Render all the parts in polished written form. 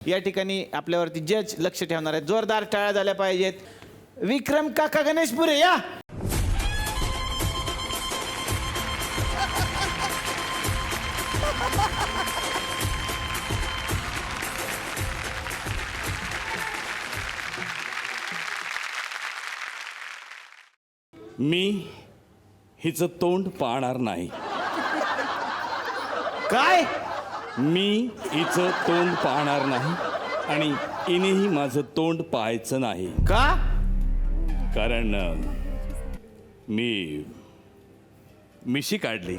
या ठिकाणी आपल्यावरती जज लक्ष ठेवणार आहेत. जोरदार टाळ्या झाल्या पाहिजेत. विक्रम काका गणेशपुरे या. मी हिचं तोंड पाहणार नाही. काय? मी हिचं तोंड पाहणार नाही आणि हिनेही माझं तोंड पाहायचं नाही. का? कारण मी मिशी काढली.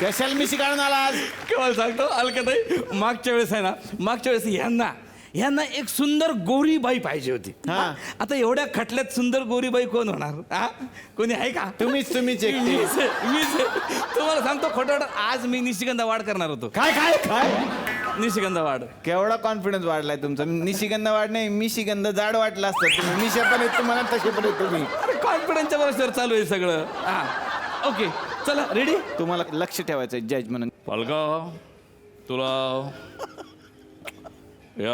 कशाला मिशी काढून आला आज? केवळ सांगतो अलकाताई, मागच्या वेळेस आहे ना, मागच्या वेळेस ह्यांना एक सुंदर गोरी बाई पाहिजे होती. हा. आता एवढ्या खटल्यात सुंदर गोरी बाई कोण होणार? हा, कोणी आहे का? तुम्हीच एकटी. मीच आहे. तुम्हाला सांगतो खोटं, आज मी निशिगंधा वाढ करणार होतो. काय काय काय? निशिगंधा वाढ. केवढा कॉन्फिडन्स वाढलाय तुमचा. निशिगंध वाढ नाही, मिशिगंध जाड वाटला असतं. तुम्ही मिशा पण आहेत तुम्हाला, तसे पण आहेत तुम्ही. कॉन्फिडन्सच्या बरोबर चालू आहे सगळं. हा, ओके, चला रेडी. तुम्हाला लक्ष ठेवायचं जज म्हणून. पालका, तुला या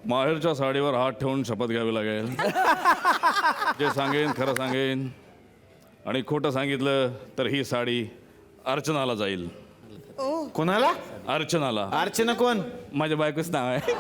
माहेरच्या साडीवर हात ठेवून शपथ घ्यावी लागेल. जे सांगेन खरं सांगेन आणि खोटं सांगितलं तर ही साडी अर्चनाला जाईल. कोणाला? अर्चनाला. अर्चना कोण? माझ्या बायकोच नाव आहे.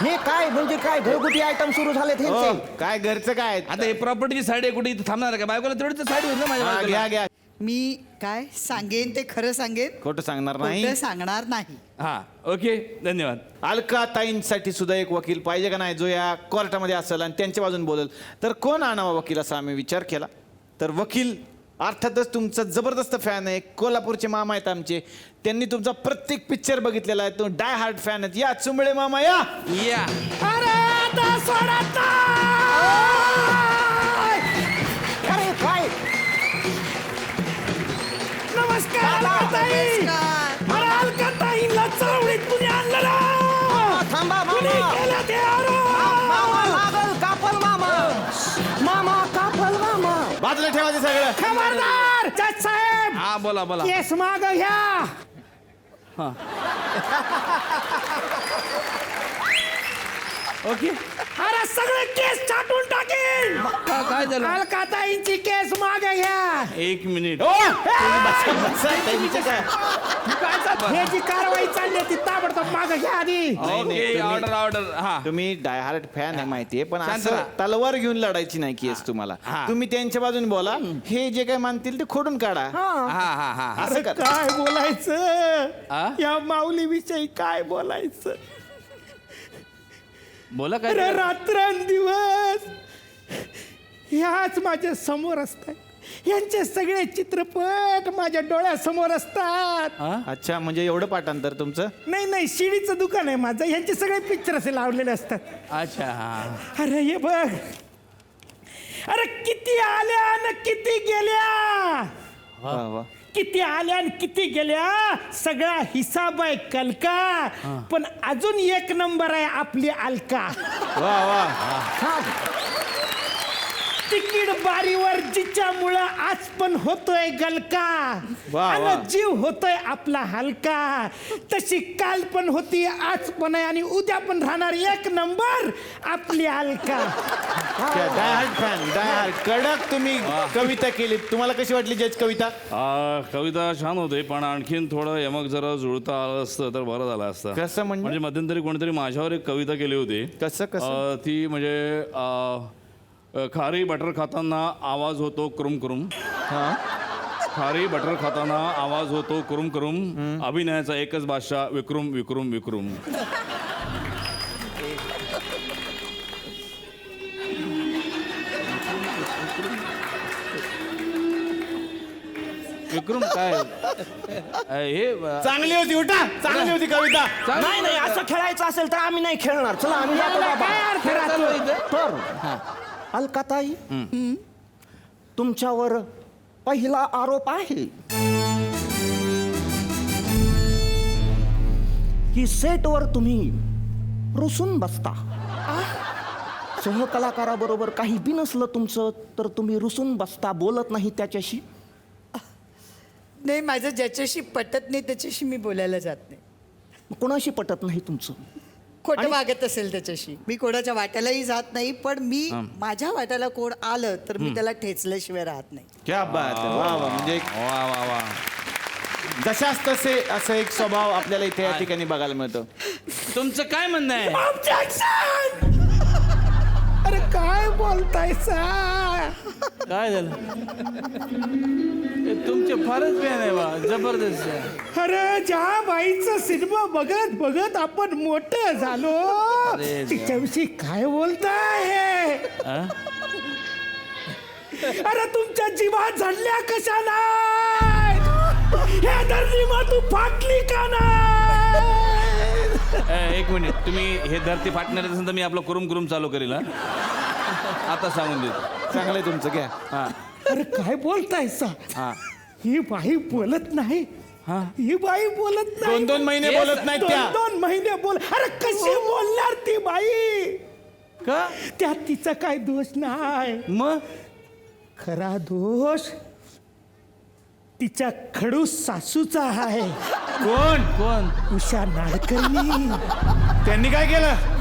हे काय म्हणजे काय घरगुती आयटम सुरू झाले हो, काय घरचं काय? आता हे प्रॉपर्टीची साडी आहे, कुठे इथे थांबणार आहे का? बायकोला तेवढीच साडी होती ना माझ्या हा, बायकोला. घ्या घ्या. मी काय सांगेन ते खरं सांगेन, खोटं सांगणार नाही. खोटं सांगणार नाही. हा, ओके, धन्यवाद. अलका ताईंसाठी सुद्धा एक वकील पाहिजे का नाही, जो या कोर्टामध्ये असेल आणि त्यांच्या बाजून बोलेल. तर कोण आणावा वकील असा आम्ही विचार केला. तर वकील अर्थातच तुमचा जबरदस्त फॅन आहे. कोल्हापूरचे मामा आहेत आमचे. त्यांनी तुमचा प्रत्येक पिक्चर बघितलेला आहे. तो डाय हार्ट फॅन आहेत. या चुंबळे मामा या. या अरे काय नमस्कार. थांबा मामा लागल कापल मामा मामा कापल मामा बाजूला ठेवायचं सगळं. खबरदार जज साहेब, हा, बोला बोला. केस माग घ्या. ओके. अरे सगळे केस छाटून टाकेन. काय झालं? अलकाताईंची केस मागे घ्या. एक मिनिट. ओ, तुम्ही बसा, बसा. त्यांचं काय? काय चाललं? हे जी कारवाई चालली आहे ती ताबडतोब मागे घ्या आधी. नाही, ओके, तुम्ही- ऑर्डर. हा, तुम्ही डाय हार्ट फॅन आहे माहितीये, पण शांत असं राहा. तलवार घेऊन लढायची नाही केस तुम्हाला. हा. तुम्ही त्यांच्या बाजून बोला. हे जे काय मानतील ते खोडून काढा. हा, हा, हा. असं करा. काय बोलायचं आ? या माऊली विषयी, काय बोलायचं? बोला अरे काय. रात्रंदिवस ह्याच माझ्या समोर असतात. यांचे सगळे चित्रपट माझ्या डोळ्यासमोर असतात. अच्छा, म्हणजे एवढं पाठांतर तुमचं? नाही, शिडीचं दुकान आहे माझं. यांचे सगळे पिक्चर असे लावलेले असतात. अच्छा, हा. अरे हे बघ, अरे किती आल्या आणि किती गेल्या, वा वा. किती आल्या आणि किती गेल्या, सगळा हिसाब आहे कलका. पण अजून एक नंबर आहे आपली अलका. वा वा. तिकीट बारीवर जिच्यामुळं आज पण होतोय गलका वा, वा. आणि जीव होतोय आपला हलका. तशी काल पण होती, आज पण आहे आणि उद्या पण राहणार एक नंबर आपली अलका. डाय हार्ट फॅन, डाय हार्ट. कडक तुम्ही कविता केली. तुम्हाला कशी वाटली जज कविता? कविता छान होते, पण आणखीन थोडं यमक जरा जुळता आलं असतं तर बरं झालं असतं. कसं म्हणजे? म्हणजे मध्यंतरी कोणीतरी माझ्यावर एक कविता केली होती. कसं कसं? ती म्हणजे खारी बटर खाताना आवाज होतो क्रुम क्रुम. हा. खारी बटर खाताना आवाज होतो क्रुम क्रुम. अभिनयाचा एकच भाषा विक्रुम विक्रुम विक्रुम. विक्रुम काय हे चांगली होती. उठा. चांगली होती कविता. नाही नाही असं खेळायचं असेल तर आम्ही नाही खेळणार. चला आम्ही जातो बाबा. काय अर्थ राहतो? तर अलकाताई, तुमच्यावर पहिला आरोप आहे की सेटवर तुम्ही रुसून बसता. सहकलाकाराबरोबर काही बी नसलं तुमचं तर तुम्ही रुसून बसता, बोलत नाही त्याच्याशी. नाही, माझं ज्याच्याशी पटत नाही त्याच्याशी मी बोलायला जात नाही. कोणाशी पटत नाही तुमचं? खोटं वागत असेल त्याच्याशी मी कोणाच्या वाट्यालाही जात नाही. पण मी माझ्या वाट्याला कोण आलं तर मी त्याला ठेचल्याशिवाय राहत नाही. क्या बात आहे. वा वा. म्हणजे वा वा वा. जशाच तसे असं एक स्वभाव आपल्याला इथे या ठिकाणी बघायला मिळतो. तुमचं काय म्हणणं आहे? ऑब्जेक्शन! अरे काय बोलताय सा? काय झालं तुमचे फारच फॅन आहे बा, जबरदस्त आहे. अरे ज्या बाईचा सिनेमा बघत बघत आपण मोठं झालो अरे तिच्याविषयी काय बोलताय? अरे तुमच्या जीवा झडल्या कशाला? हे धरणी मग तू फाटली का नाही? एक मिनिट, तुम्ही हे धरती फाटणार असेल तर मी आपलं कुरुम चालू करेल हा. आता सांगून देतो. चांगलंय तुमचं घ्या. हा अरे काय बोलताय सा? हा. ही बाई बोलत नाही. ही बाई बोलत नाही. 2-2 महिने बोलत नाहीत त्या. 2-2 महिने बोल. अरे कशी बोलणार ती बाई? का त्यात तिचा काय दोष नाही. मग खरा दोष तिच्या खडूस सासूचा आहे. कोण? कोण? उषा नाडकर्णी. त्यांनी काय केलं?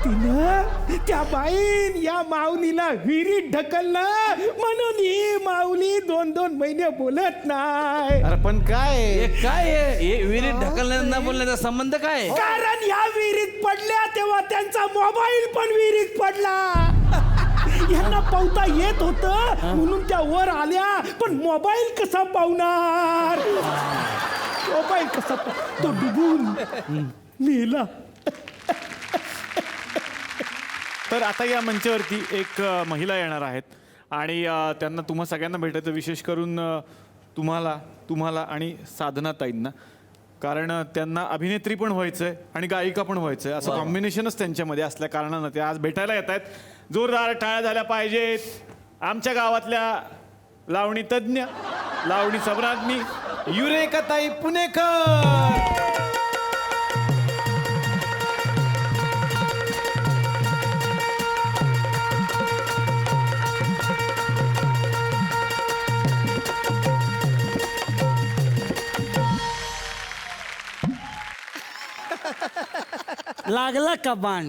तिनं त्या बाईन या माऊलीला विहिरीत ढकललं म्हणून ही माऊली 2-2 महिने बोलत नाही. अरे पण काय हे काय आहे? हे विहिरीत ढकलण्याचा न बोलण्याचा संबंध काय आहे? कारण या विहिरीत पडल्या तेव्हा त्यांचा मोबाईल पण विहिरीत पडला. यांना पावता येत होत म्हणून त्या वर आल्या. पण मोबाईल कसा पावणार? मोबाईल कसा तो डुबून मेला. तर आता या मंचावरती एक महिला येणार आहेत आणि त्यांना तुम्हा सगळ्यांना भेटायचं, विशेष करून तुम्हाला आणि साधनाताईंना, कारण त्यांना अभिनेत्री पण व्हायचं आहे आणि गायिका पण व्हायचं आहे. असं कॉम्बिनेशनच त्यांच्यामध्ये असल्या कारणानं ते आज भेटायला येत आहेत. जोरदार टाळ्या झाल्या पाहिजेत आमच्या गावातल्या लावणी तज्ज्ञ, लावणी सम्राज्ञी युरेकाताई पुणेकर. लागला का बाण?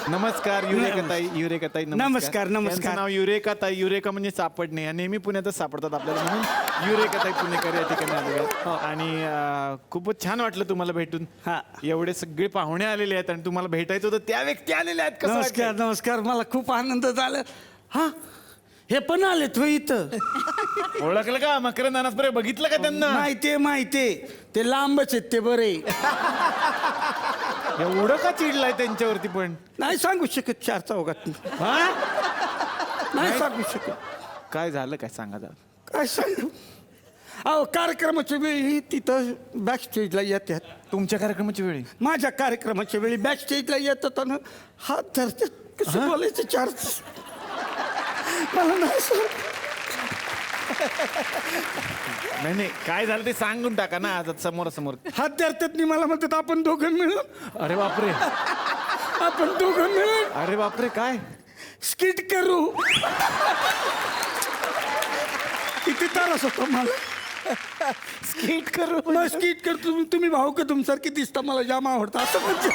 नमस्कार युरेकाताई. नमस्कार. त्यांचं नाव युरेकाताई. युरेका म्हणजे सापडणे. या नेहमी पुण्यातच सापडतात आपल्याला, म्हणून युरेकाताई पुणेकर या ठिकाणी आलेले आहेत. आणि खूपच छान वाटलं तुम्हाला भेटून. हा. एवढे सगळे पाहुणे आलेले आहेत आणि तुम्हाला भेटायचं होतं त्या व्यक्ती आलेल्या आहेत. कसं नमस्कार वाटतंय? नमस्कार. मला खूप आनंद झाला. हा, हे पण आलेत होय इथं? ओळखलं का? मकरंद अनासपुरे बघितलं का त्यांना? माहितीये. ते लांबच आहेत ते बरे. एवढं का चिडलाय त्यांच्यावरती पण? नाही सांगू शकत 4 चौघात. हा? नाही सांगू शकत. काय झालं काय सांगा जरा. काय सांगू? अहो, कार्यक्रमाच्या वेळी तिथं बॅक स्टेजला येतात. तुमच्या कार्यक्रमाची वेळी माझ्या कार्यक्रमाच्या वेळी बॅक स्टेजला येतात आणि हात धरतात. कसं बोलायचं 4? मला नाही सर. नाही काय झालं ते सांगून टाका ना आता समोरासमोर. हात धरतात मी, मला म्हणतात आपण दोघं मिळून. अरे बापरे. आपण दोघं मिळून अरे बापरे. काय स्किट करू. किती त्रास होतो मला. स्किट करू? मग स्किट करतो. तुम्ही भाऊ का तुमसारखी दिसता, मला जाम आवडतं असं म्हणजे.